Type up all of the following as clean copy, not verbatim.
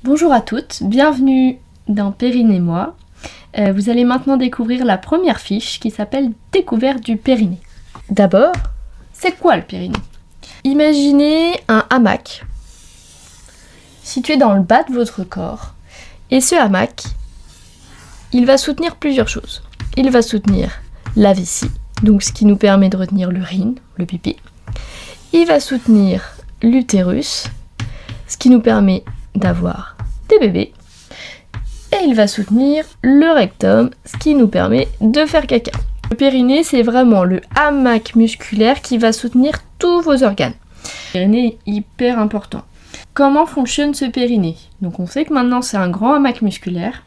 Bonjour à toutes, bienvenue dans Périnée et moi. Vous allez maintenant découvrir la première fiche qui s'appelle Découverte du périnée. D'abord, c'est quoi le périnée? Imaginez un hamac situé dans le bas de votre corps. Et ce hamac, il va soutenir plusieurs choses. Il va soutenir la vessie, donc ce qui nous permet de retenir l'urine, le pipi. Il va soutenir l'utérus, ce qui nous permet d'avoir des bébés. Et il va soutenir le rectum, ce qui nous permet de faire caca. Le périnée, c'est vraiment le hamac musculaire qui va soutenir tous vos organes. Le périnée est hyper important. Comment fonctionne ce périnée? Donc on sait que maintenant c'est un grand hamac musculaire.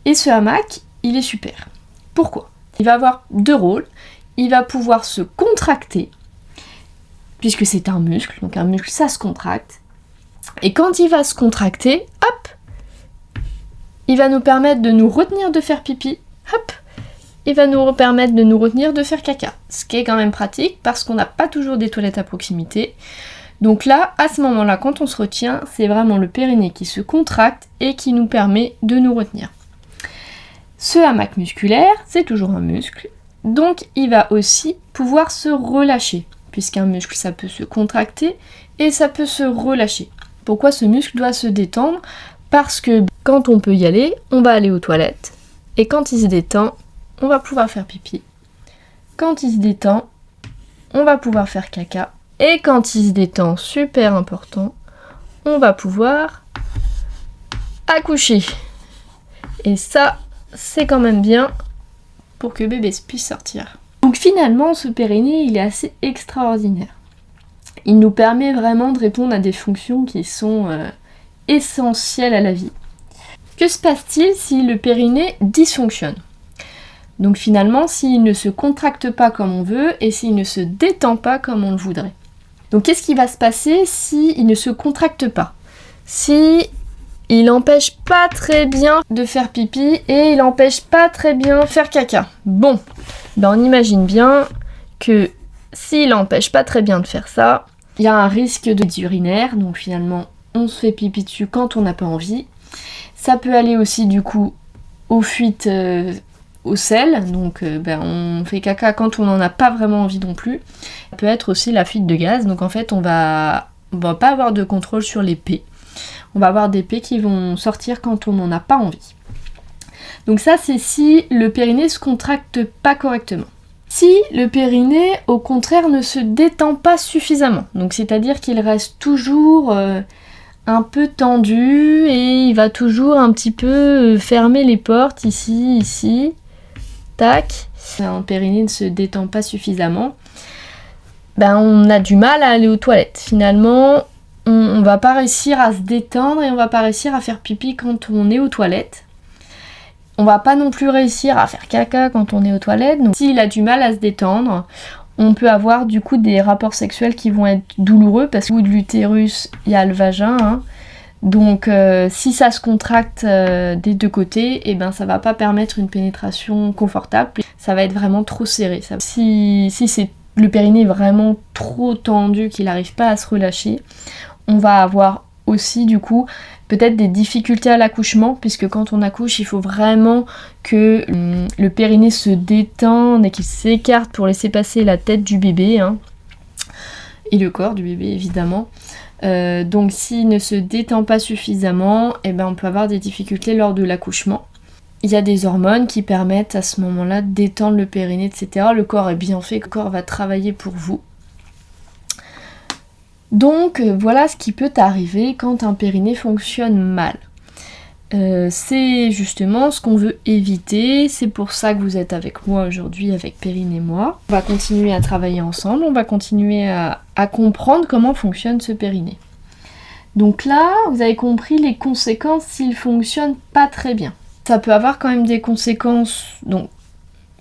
Et ce hamac, il est super. Pourquoi? Il va avoir deux rôles. Il va pouvoir se contracter, puisque c'est un muscle. Donc un muscle, ça se contracte. Et quand il va se contracter, hop, il va nous permettre de nous retenir de faire pipi, hop, il va nous permettre de nous retenir de faire caca. Ce qui est quand même pratique parce qu'on n'a pas toujours des toilettes à proximité. Donc là, à ce moment-là, quand on se retient, c'est vraiment le périnée qui se contracte et qui nous permet de nous retenir. Ce hamac musculaire, c'est toujours un muscle, donc il va aussi pouvoir se relâcher, puisqu'un muscle, ça peut se contracter et ça peut se relâcher. Pourquoi ce muscle doit se détendre? Parce que quand on peut y aller, on va aller aux toilettes. Et quand il se détend, on va pouvoir faire pipi. Quand il se détend, on va pouvoir faire caca. Et quand il se détend, super important, on va pouvoir accoucher. Et ça, c'est quand même bien pour que bébé puisse sortir. Donc finalement, ce périnée, il est assez extraordinaire. Il nous permet vraiment de répondre à des fonctions qui sont essentielles à la vie. Que se passe-t-il si le périnée dysfonctionne? Donc finalement, s'il ne se contracte pas comme on veut et s'il ne se détend pas comme on le voudrait. Donc qu'est-ce qui va se passer s'il ne se contracte pas? Si il n'empêche pas très bien de faire pipi et il n'empêche pas très bien de faire caca. Bon, ben on imagine bien que s'il n'empêche pas très bien de faire ça, il y a un risque de urinaire, donc finalement on se fait pipi dessus quand on n'a pas envie. Ça peut aller aussi du coup aux fuites au sel, donc on fait caca quand on n'en a pas vraiment envie non plus. Ça peut être aussi la fuite de gaz, donc en fait on va pas avoir de contrôle sur les pets. On va avoir des pets qui vont sortir quand on n'en a pas envie. Donc ça c'est si le périnée se contracte pas correctement. Si le périnée, au contraire, ne se détend pas suffisamment, donc c'est-à-dire qu'il reste toujours un peu tendu et il va toujours un petit peu fermer les portes ici, tac. Un périnée ne se détend pas suffisamment, on a du mal à aller aux toilettes. Finalement, on va pas réussir à se détendre et on va pas réussir à faire pipi quand on est aux toilettes. On va pas non plus réussir à faire caca quand on est aux toilettes. Donc s'il a du mal à se détendre, on peut avoir du coup des rapports sexuels qui vont être douloureux parce qu'au bout de l'utérus, il y a le vagin. Donc si ça se contracte des deux côtés, ça va pas permettre une pénétration confortable. Ça va être vraiment trop serré. Si le périnée est vraiment trop tendu, qu'il n'arrive pas à se relâcher, on va avoir aussi du coup peut-être des difficultés à l'accouchement, puisque quand on accouche, il faut vraiment que le périnée se détende et qu'il s'écarte pour laisser passer la tête du bébé, et le corps du bébé évidemment. Donc s'il ne se détend pas suffisamment, on peut avoir des difficultés lors de l'accouchement. Il y a des hormones qui permettent à ce moment-là de détendre le périnée, etc. Le corps est bien fait, le corps va travailler pour vous. Donc voilà ce qui peut arriver quand un périnée fonctionne mal. C'est justement ce qu'on veut éviter, c'est pour ça que vous êtes avec moi aujourd'hui, avec Périnée et moi. On va continuer à travailler ensemble, on va continuer à comprendre comment fonctionne ce périnée. Donc là, vous avez compris les conséquences s'il fonctionne pas très bien. Ça peut avoir quand même des conséquences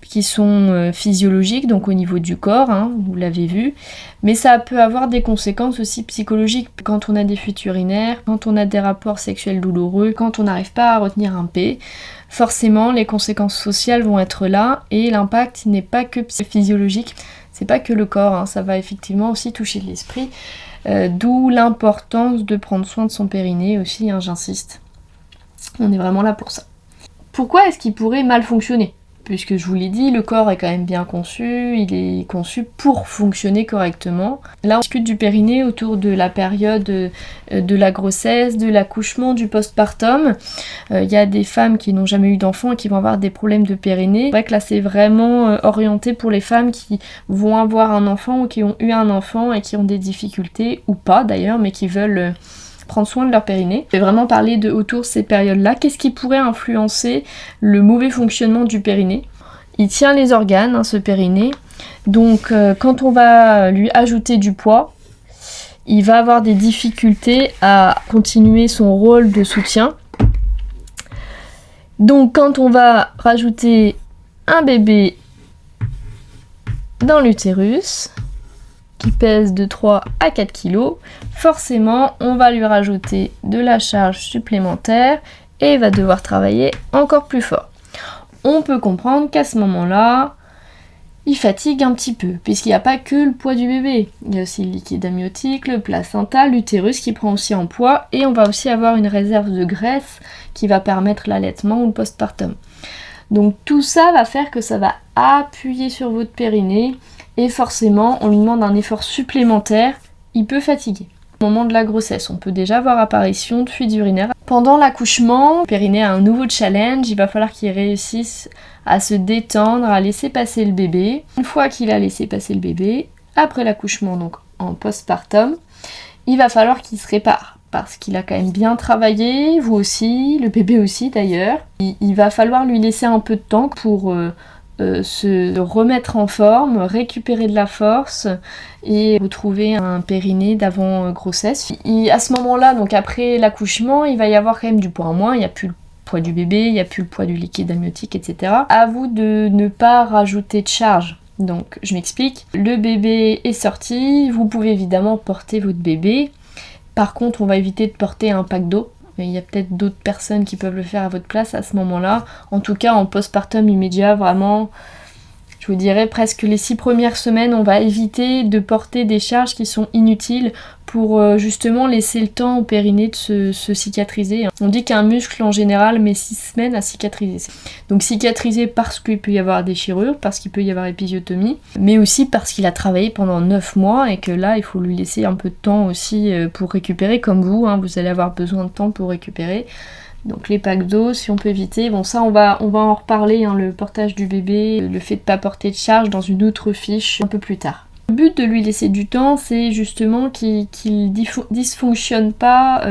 qui sont physiologiques, donc au niveau du corps, vous l'avez vu, mais ça peut avoir des conséquences aussi psychologiques quand on a des fuites urinaires, quand on a des rapports sexuels douloureux, quand on n'arrive pas à retenir un P. Forcément, les conséquences sociales vont être là et l'impact n'est pas que physiologique, c'est pas que le corps, ça va effectivement aussi toucher l'esprit. D'où l'importance de prendre soin de son périnée aussi, hein, j'insiste. On est vraiment là pour ça. Pourquoi est-ce qu'il pourrait mal fonctionner ? Puisque je vous l'ai dit, le corps est quand même bien conçu, il est conçu pour fonctionner correctement. Là, on discute du périnée autour de la période de la grossesse, de l'accouchement, du postpartum. Il y a des femmes qui n'ont jamais eu d'enfant et qui vont avoir des problèmes de périnée. C'est vrai que là, c'est vraiment orienté pour les femmes qui vont avoir un enfant ou qui ont eu un enfant et qui ont des difficultés, ou pas d'ailleurs, mais qui veulent prendre soin de leur périnée. Je vais vraiment parler de autour de ces périodes-là. Qu'est-ce qui pourrait influencer le mauvais fonctionnement du périnée ? Il tient les organes, hein, ce périnée. Donc quand on va lui ajouter du poids, il va avoir des difficultés à continuer son rôle de soutien. Donc quand on va rajouter un bébé dans l'utérus, qui pèse de 3 à 4 kg, forcément on va lui rajouter de la charge supplémentaire et il va devoir travailler encore plus fort. On peut comprendre qu'à ce moment-là, il fatigue un petit peu, puisqu'il n'y a pas que le poids du bébé. Il y a aussi le liquide amniotique, le placenta, l'utérus qui prend aussi en poids, et on va aussi avoir une réserve de graisse qui va permettre l'allaitement ou le postpartum. Donc tout ça va faire que ça va appuyer sur votre périnée, et forcément, on lui demande un effort supplémentaire, il peut fatiguer. Au moment de la grossesse, on peut déjà avoir apparition de fuite urinaire. Pendant l'accouchement, le périnée a un nouveau challenge, il va falloir qu'il réussisse à se détendre, à laisser passer le bébé. Une fois qu'il a laissé passer le bébé, après l'accouchement, donc en postpartum, il va falloir qu'il se répare. Parce qu'il a quand même bien travaillé, vous aussi, le bébé aussi d'ailleurs. Il va falloir lui laisser un peu de temps pour se remettre en forme, récupérer de la force et retrouver un périnée d'avant grossesse. À ce moment-là, donc après l'accouchement, il va y avoir quand même du poids en moins, il n'y a plus le poids du bébé, il n'y a plus le poids du liquide amniotique, etc. À vous de ne pas rajouter de charge. Donc je m'explique, le bébé est sorti, vous pouvez évidemment porter votre bébé. Par contre, on va éviter de porter un pack d'eau. Il y a peut-être d'autres personnes qui peuvent le faire à votre place à ce moment-là. En tout cas, en postpartum immédiat, vraiment, je vous dirais presque les 6 premières semaines, on va éviter de porter des charges qui sont inutiles pour justement laisser le temps au périnée de se cicatriser. On dit qu'un muscle en général met 6 semaines à cicatriser. Donc cicatriser parce qu'il peut y avoir déchirure, parce qu'il peut y avoir épisiotomie, mais aussi parce qu'il a travaillé pendant 9 mois et que là il faut lui laisser un peu de temps aussi pour récupérer, comme vous, hein, vous allez avoir besoin de temps pour récupérer. Donc les packs d'eau, si on peut éviter, bon ça on va en reparler, hein, le portage du bébé, le fait de ne pas porter de charge dans une autre fiche un peu plus tard. Le but de lui laisser du temps, c'est justement qu'il dysfonctionne pas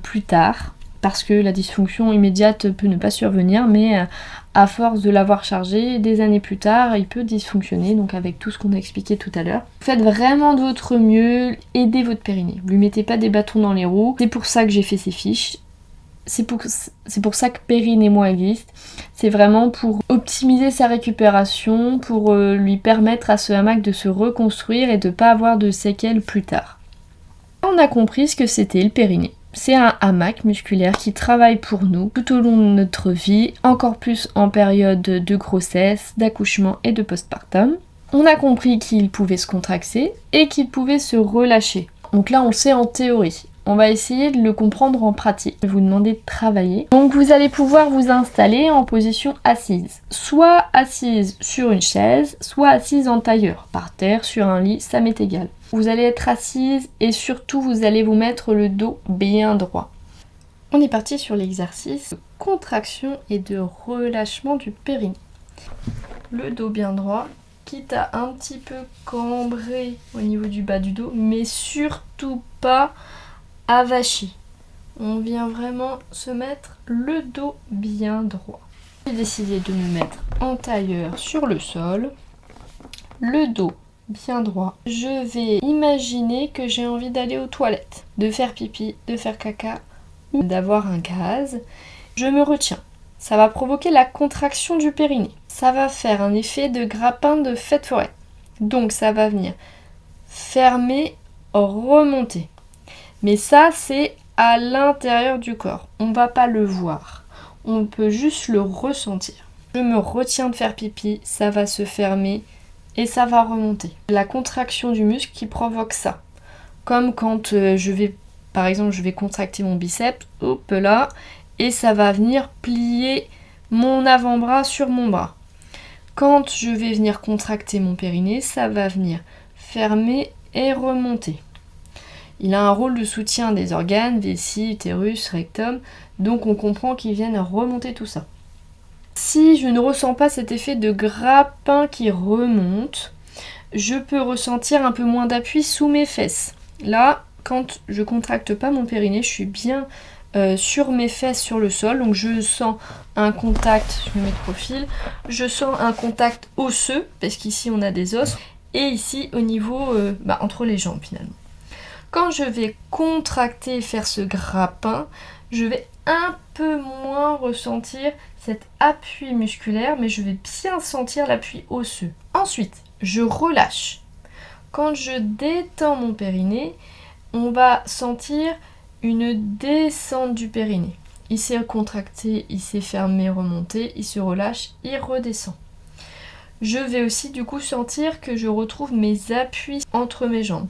plus tard, parce que la dysfonction immédiate peut ne pas survenir, mais à force de l'avoir chargé, des années plus tard, il peut dysfonctionner, donc avec tout ce qu'on a expliqué tout à l'heure. Faites vraiment de votre mieux, aidez votre périnée, ne lui mettez pas des bâtons dans les roues, c'est pour ça que j'ai fait ces fiches. C'est pour ça que Périnée-moi existe. C'est vraiment pour optimiser sa récupération, pour lui permettre à ce hamac de se reconstruire et de ne pas avoir de séquelles plus tard. On a compris ce que c'était le périnée. C'est un hamac musculaire qui travaille pour nous tout au long de notre vie, encore plus en période de grossesse, d'accouchement et de postpartum. On a compris qu'il pouvait se contracter et qu'il pouvait se relâcher. Donc là on le sait en théorie. On va essayer de le comprendre en pratique. Je vais vous demander de travailler. Donc vous allez pouvoir vous installer en position assise. Soit assise sur une chaise, soit assise en tailleur. Par terre, sur un lit, ça m'est égal. Vous allez être assise et surtout vous allez vous mettre le dos bien droit. On est parti sur l'exercice de contraction et de relâchement du périnée. Le dos bien droit, quitte à un petit peu cambrer au niveau du bas du dos, mais surtout pas avachi. On vient vraiment se mettre le dos bien droit. J'ai décidé de me mettre en tailleur sur le sol, le dos bien droit. Je vais imaginer que j'ai envie d'aller aux toilettes, de faire pipi, de faire caca ou d'avoir un gaz. Je me retiens. Ça va provoquer la contraction du périnée. Ça va faire un effet de grappin de feu de forêt. Donc ça va venir fermer, remonter. Mais ça, c'est à l'intérieur du corps. On ne va pas le voir. On peut juste le ressentir. Je me retiens de faire pipi, ça va se fermer et ça va remonter. La contraction du muscle qui provoque ça. Comme quand par exemple, je vais contracter mon biceps, hop là, et ça va venir plier mon avant-bras sur mon bras. Quand je vais venir contracter mon périnée, ça va venir fermer et remonter. Il a un rôle de soutien des organes, vessie, utérus, rectum, donc on comprend qu'ils viennent remonter tout ça. Si je ne ressens pas cet effet de grappin qui remonte, je peux ressentir un peu moins d'appui sous mes fesses. Là, quand je contracte pas mon périnée, je suis bien sur mes fesses sur le sol, donc je sens un contact, je me mets de profil, je sens un contact osseux, parce qu'ici on a des os, et ici au niveau, entre les jambes finalement. Quand je vais contracter et faire ce grappin, je vais un peu moins ressentir cet appui musculaire, mais je vais bien sentir l'appui osseux. Ensuite, je relâche. Quand je détends mon périnée, on va sentir une descente du périnée. Il s'est contracté, il s'est fermé, remonté, il se relâche, il redescend. Je vais aussi du coup sentir que je retrouve mes appuis entre mes jambes.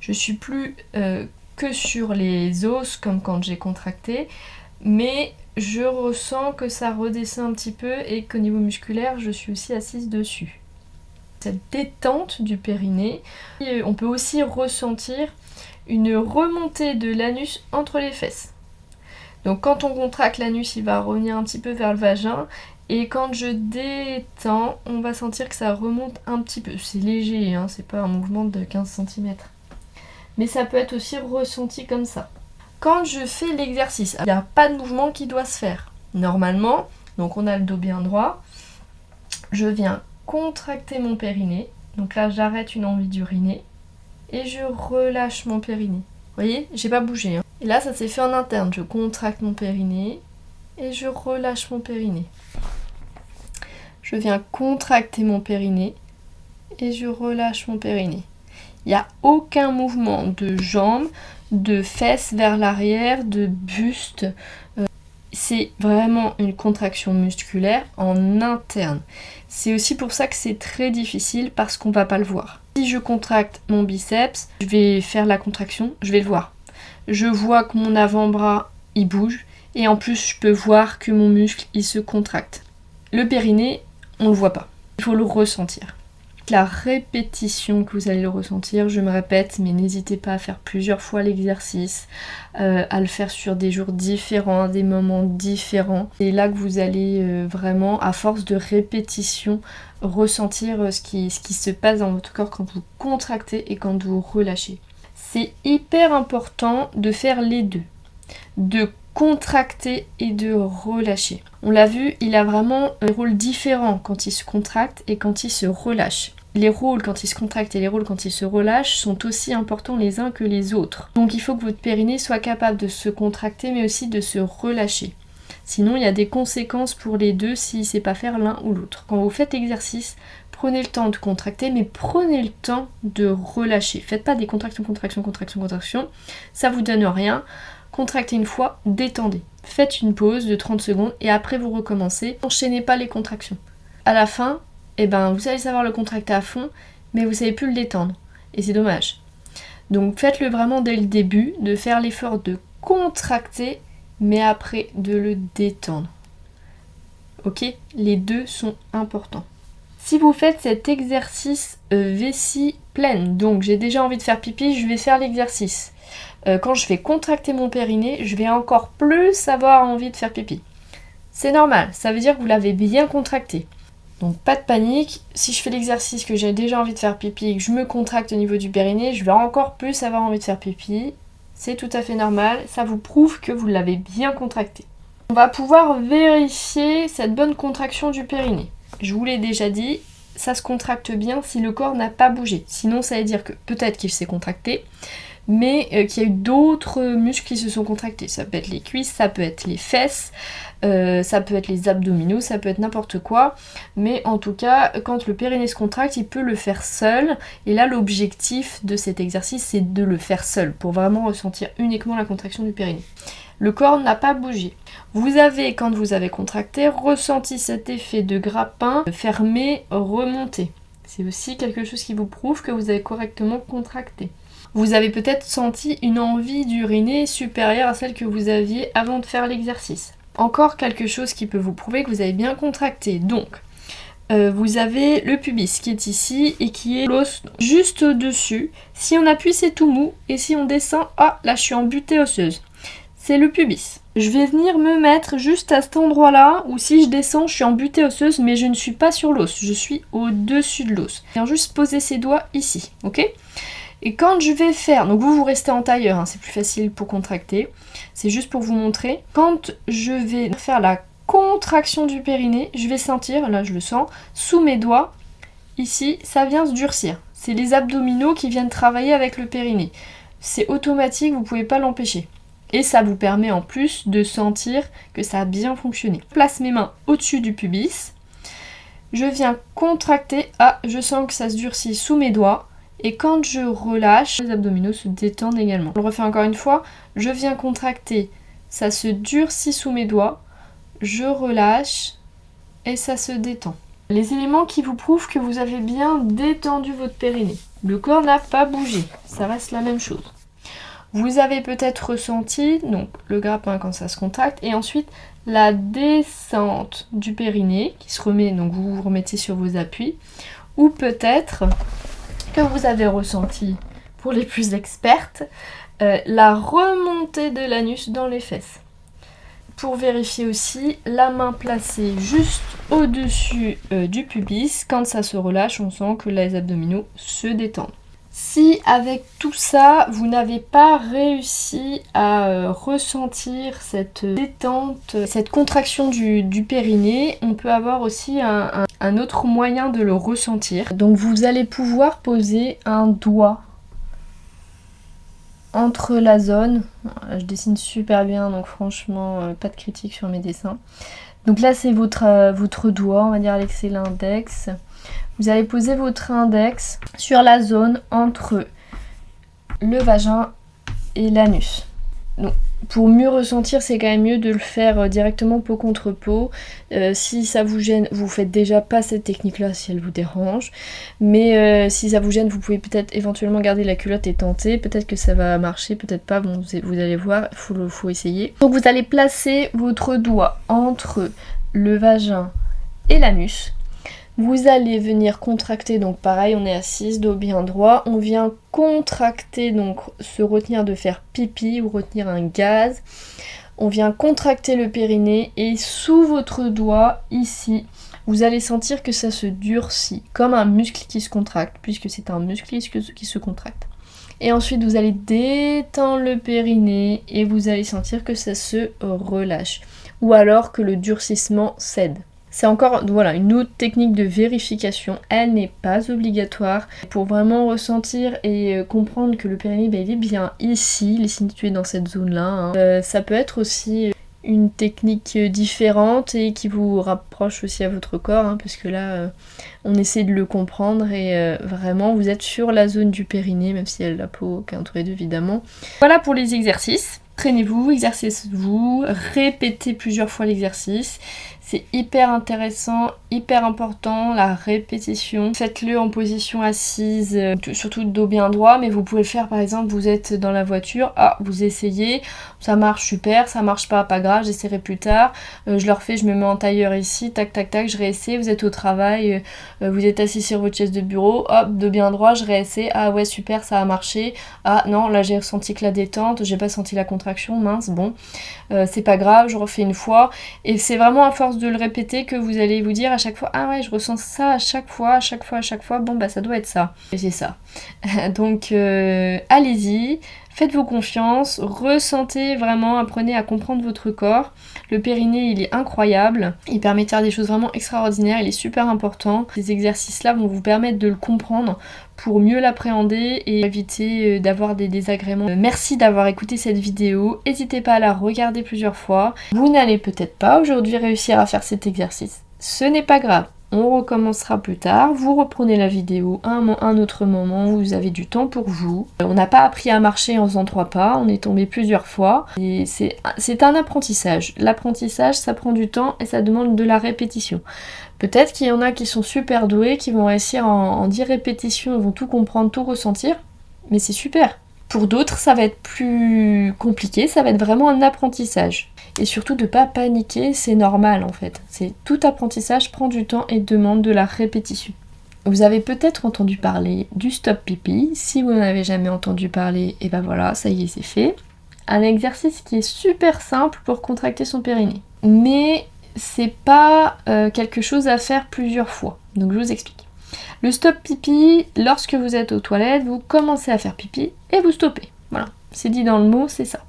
Je suis plus que sur les os comme quand j'ai contracté, mais je ressens que ça redescend un petit peu et qu'au niveau musculaire, je suis aussi assise dessus. Cette détente du périnée, on peut aussi ressentir une remontée de l'anus entre les fesses. Donc quand on contracte l'anus, il va revenir un petit peu vers le vagin, et quand je détends, on va sentir que ça remonte un petit peu. C'est léger, hein, c'est pas un mouvement de 15 cm. Mais ça peut être aussi ressenti comme ça. Quand je fais l'exercice, il n'y a pas de mouvement qui doit se faire. Normalement, donc on a le dos bien droit, je viens contracter mon périnée. Donc là, j'arrête une envie d'uriner et je relâche mon périnée. Vous voyez, j'ai pas bougé. Et là, ça s'est fait en interne. Je contracte mon périnée et je relâche mon périnée. Je viens contracter mon périnée et je relâche mon périnée. Il n'y a aucun mouvement de jambes, de fesses vers l'arrière, de buste. C'est vraiment une contraction musculaire en interne. C'est aussi pour ça que c'est très difficile parce qu'on ne va pas le voir. Si je contracte mon biceps, je vais faire la contraction, je vais le voir. Je vois que mon avant-bras, il bouge. Et en plus, je peux voir que mon muscle, il se contracte. Le périnée, on ne le voit pas. Il faut le ressentir. La répétition que vous allez le ressentir, je me répète, mais n'hésitez pas à faire plusieurs fois l'exercice, à le faire sur des jours différents, à des moments différents. C'est là que vous allez vraiment, à force de répétition, ressentir ce qui se passe dans votre corps quand vous contractez et quand vous relâchez. C'est hyper important de faire les deux, de contracter et de relâcher. On l'a vu, il a vraiment un rôle différent quand il se contracte et quand il se relâche. Les rôles quand il se contracte et les rôles quand il se relâche sont aussi importants les uns que les autres. Donc il faut que votre périnée soit capable de se contracter mais aussi de se relâcher. Sinon il y a des conséquences pour les deux s'il ne sait pas faire l'un ou l'autre. Quand vous faites l'exercice, prenez le temps de contracter mais prenez le temps de relâcher. Faites pas des contractions, ça vous donne rien. Contractez une fois, détendez. Faites une pause de 30 secondes et après vous recommencez. N'enchaînez pas les contractions. À la fin, vous allez savoir le contracter à fond, mais vous savez plus le détendre. Et c'est dommage. Donc faites-le vraiment dès le début, de faire l'effort de contracter, mais après de le détendre. Ok ? Les deux sont importants. Si vous faites cet exercice vessie pleine, donc j'ai déjà envie de faire pipi, je vais faire l'exercice. Quand je vais contracter mon périnée, je vais encore plus avoir envie de faire pipi. C'est normal, ça veut dire que vous l'avez bien contracté. Donc pas de panique, si je fais l'exercice que j'ai déjà envie de faire pipi et que je me contracte au niveau du périnée, je vais encore plus avoir envie de faire pipi. C'est tout à fait normal, ça vous prouve que vous l'avez bien contracté. On va pouvoir vérifier cette bonne contraction du périnée. Je vous l'ai déjà dit, ça se contracte bien si le corps n'a pas bougé. Sinon ça veut dire que peut-être qu'il s'est contracté, mais qu'il y a eu d'autres muscles qui se sont contractés. Ça peut être les cuisses, ça peut être les fesses, ça peut être les abdominaux, ça peut être n'importe quoi. Mais en tout cas, quand le périnée se contracte, il peut le faire seul. Et là, l'objectif de cet exercice, c'est de le faire seul, pour vraiment ressentir uniquement la contraction du périnée. Le corps n'a pas bougé. Vous avez, quand vous avez contracté, ressenti cet effet de grappin fermé, remonté. C'est aussi quelque chose qui vous prouve que vous avez correctement contracté. vous avez peut-être senti une envie d'uriner supérieure à celle que vous aviez avant de faire l'exercice. Encore quelque chose qui peut vous prouver que vous avez bien contracté. Donc, vous avez le pubis qui est ici et qui est l'os juste au-dessus. Si on appuie, c'est tout mou. Et si on descend, ah, là je suis en butée osseuse. C'est le pubis. Je vais venir me mettre juste à cet endroit-là, où si je descends, je suis en butée osseuse, mais je ne suis pas sur l'os, je suis au-dessus de l'os. Je viens juste poser ses doigts ici, ok? Et quand je vais faire, donc vous restez en tailleur, hein, c'est plus facile pour contracter, c'est juste pour vous montrer. Quand je vais faire la contraction du périnée, je vais sentir, là je le sens, sous mes doigts, ici, ça vient se durcir. C'est les abdominaux qui viennent travailler avec le périnée. C'est automatique, vous ne pouvez pas l'empêcher. Et ça vous permet en plus de sentir que ça a bien fonctionné. Je place mes mains au-dessus du pubis. Je viens contracter. Ah, je sens que ça se durcit sous mes doigts. Et quand je relâche, les abdominaux se détendent également. On le refait encore une fois. Je viens contracter. Ça se durcit sous mes doigts. Je relâche. Et ça se détend. Les éléments qui vous prouvent que vous avez bien détendu votre périnée. Le corps n'a pas bougé. Ça reste la même chose. Vous avez peut-être ressenti donc le grappin quand ça se contracte et ensuite la descente du périnée qui se remet, donc vous vous remettez sur vos appuis, ou peut-être que vous avez ressenti, pour les plus expertes, la remontée de l'anus dans les fesses. Pour vérifier aussi, la main placée juste au-dessus du pubis, quand ça se relâche, on sent que les abdominaux se détendent. Si avec tout ça, vous n'avez pas réussi à ressentir cette détente, cette contraction du périnée, on peut avoir aussi un autre moyen de le ressentir. Donc vous allez pouvoir poser un doigt entre la zone. Je dessine super bien, donc franchement, pas de critique sur mes dessins. Donc là, c'est votre doigt, on va dire c'est l'index. Vous allez poser votre index sur la zone entre le vagin et l'anus. Donc, pour mieux ressentir, c'est quand même mieux de le faire directement peau contre peau. Si ça vous gêne, vous faites déjà pas cette technique-là si elle vous dérange. Mais si ça vous gêne, vous pouvez peut-être éventuellement garder la culotte et tenter. Peut-être que ça va marcher, peut-être pas. Bon, vous allez voir, faut essayer. Donc vous allez placer votre doigt entre le vagin et l'anus. Vous allez venir contracter, donc pareil, on est assise, dos bien droit. On vient contracter, donc se retenir de faire pipi ou retenir un gaz. On vient contracter le périnée et sous votre doigt, ici, vous allez sentir que ça se durcit, comme un muscle qui se contracte, puisque c'est un muscle qui se contracte. Et ensuite, vous allez détendre le périnée et vous allez sentir que ça se relâche. Ou alors que le durcissement cède. C'est encore une autre technique de vérification, elle n'est pas obligatoire. Pour vraiment ressentir et comprendre que le périnée il est bien ici, il est situé dans cette zone-là. Ça peut être aussi une technique différente et qui vous rapproche aussi à votre corps, parce que là on essaie de le comprendre et vraiment vous êtes sur la zone du périnée, même si elle a la peau qui est entourée évidemment. Voilà pour les exercices. Traînez-vous, exercez-vous, répétez plusieurs fois l'exercice. C'est hyper intéressant, hyper important, la répétition. Faites-le en position assise, surtout de dos bien droit, mais vous pouvez le faire par exemple, vous êtes dans la voiture, vous essayez, ça marche super, ça marche pas grave, j'essaierai plus tard. Je le refais, je me mets en tailleur ici, tac tac tac, je réessaie, vous êtes au travail, vous êtes assis sur votre chaise de bureau, hop, dos bien droit, je réessaie, ah ouais super, ça a marché, ah non, là j'ai ressenti que la détente, j'ai pas senti la contraction, mince, bon, c'est pas grave, je refais une fois, et c'est vraiment à force de le répéter que vous allez vous dire à chaque fois, ah ouais je ressens ça à chaque fois, bon bah ça doit être ça, et c'est ça. Donc allez-y, faites-vous confiance, ressentez vraiment, apprenez à comprendre votre corps. Le périnée il est incroyable, il permet de faire des choses vraiment extraordinaires, il est super important. Ces exercices là vont vous permettre de le comprendre pour mieux l'appréhender et éviter d'avoir des désagréments. Merci d'avoir écouté cette vidéo, n'hésitez pas à la regarder plusieurs fois. Vous n'allez peut-être pas aujourd'hui réussir à faire cet exercice, ce n'est pas grave. On recommencera plus tard, vous reprenez la vidéo à un autre moment, vous avez du temps pour vous. On n'a pas appris à marcher en faisant 3 pas, on est tombé plusieurs fois. Et c'est un apprentissage. L'apprentissage, ça prend du temps et ça demande de la répétition. Peut-être qu'il y en a qui sont super doués, qui vont réussir en 10 répétitions, ils vont tout comprendre, tout ressentir. Mais c'est super, Pour d'autres, ça va être plus compliqué, ça va être vraiment un apprentissage. Et surtout de ne pas paniquer, c'est normal en fait. Tout apprentissage prend du temps et demande de la répétition. Vous avez peut-être entendu parler du stop pipi. Si vous n'en avez jamais entendu parler, et ben voilà, ça y est, c'est fait. Un exercice qui est super simple pour contracter son périnée. Mais c'est pas quelque chose à faire plusieurs fois. Donc je vous explique. Le stop pipi, lorsque vous êtes aux toilettes, vous commencez à faire pipi et vous stoppez. Voilà, c'est dit dans le mot, c'est ça.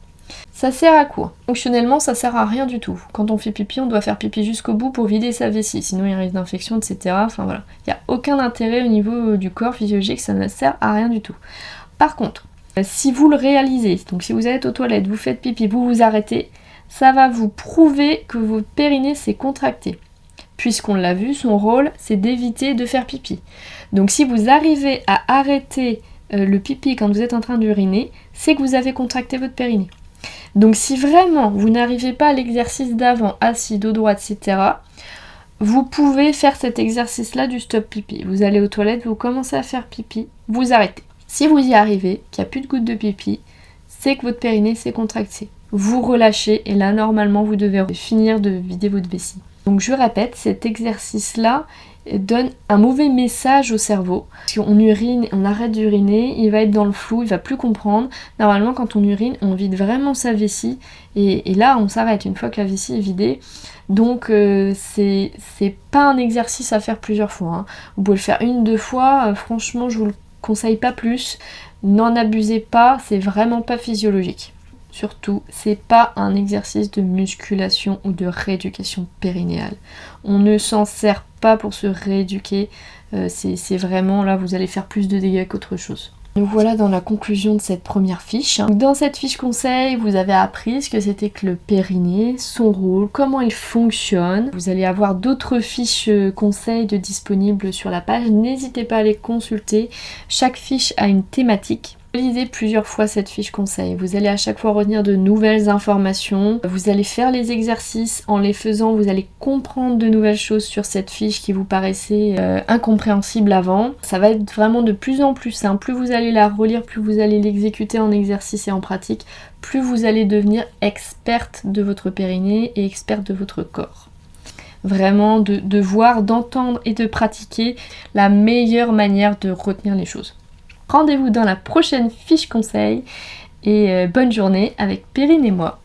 Ça sert à quoi? Fonctionnellement, ça sert à rien du tout. Quand on fait pipi, on doit faire pipi jusqu'au bout pour vider sa vessie, sinon il risque d'infection, etc. Enfin voilà, il n'y a aucun intérêt au niveau du corps physiologique, ça ne sert à rien du tout. Par contre, si vous le réalisez, donc si vous êtes aux toilettes, vous faites pipi, vous vous arrêtez, ça va vous prouver que votre périnée s'est contracté. Puisqu'on l'a vu, son rôle, c'est d'éviter de faire pipi. Donc si vous arrivez à arrêter le pipi quand vous êtes en train d'uriner, c'est que vous avez contracté votre périnée. Donc si vraiment vous n'arrivez pas à l'exercice d'avant, assis, dos droit, etc., vous pouvez faire cet exercice-là du stop pipi. Vous allez aux toilettes, vous commencez à faire pipi, vous arrêtez. Si vous y arrivez, qu'il n'y a plus de gouttes de pipi, c'est que votre périnée s'est contracté. Vous relâchez et là, normalement, vous devez finir de vider votre vessie. Donc je répète, cet exercice-là donne un mauvais message au cerveau. Si on urine, on arrête d'uriner, il va être dans le flou, il va plus comprendre. Normalement, quand on urine, on vide vraiment sa vessie et là, on s'arrête une fois que la vessie est vidée. Donc c'est pas un exercice à faire plusieurs fois. Hein. Vous pouvez le faire 1-2 fois, franchement, je vous le conseille pas plus. N'en abusez pas, c'est vraiment pas physiologique. Surtout, c'est pas un exercice de musculation ou de rééducation périnéale. On ne s'en sert pas pour se rééduquer, c'est vraiment là, vous allez faire plus de dégâts qu'autre chose. Nous voilà dans la conclusion de cette première fiche. Dans cette fiche conseil, vous avez appris ce que c'était que le périnée, son rôle, comment il fonctionne. Vous allez avoir d'autres fiches conseils disponibles sur la page. N'hésitez pas à les consulter. Chaque fiche a une thématique. Lisez plusieurs fois cette fiche conseil. Vous allez à chaque fois retenir de nouvelles informations. Vous allez faire les exercices. En les faisant, vous allez comprendre de nouvelles choses sur cette fiche qui vous paraissaient incompréhensibles avant. Ça va être vraiment de plus en plus simple. Plus vous allez la relire, plus vous allez l'exécuter en exercice et en pratique, plus vous allez devenir experte de votre périnée et experte de votre corps. Vraiment de voir, d'entendre et de pratiquer la meilleure manière de retenir les choses. Rendez-vous dans la prochaine fiche conseil et bonne journée avec Perrine et moi.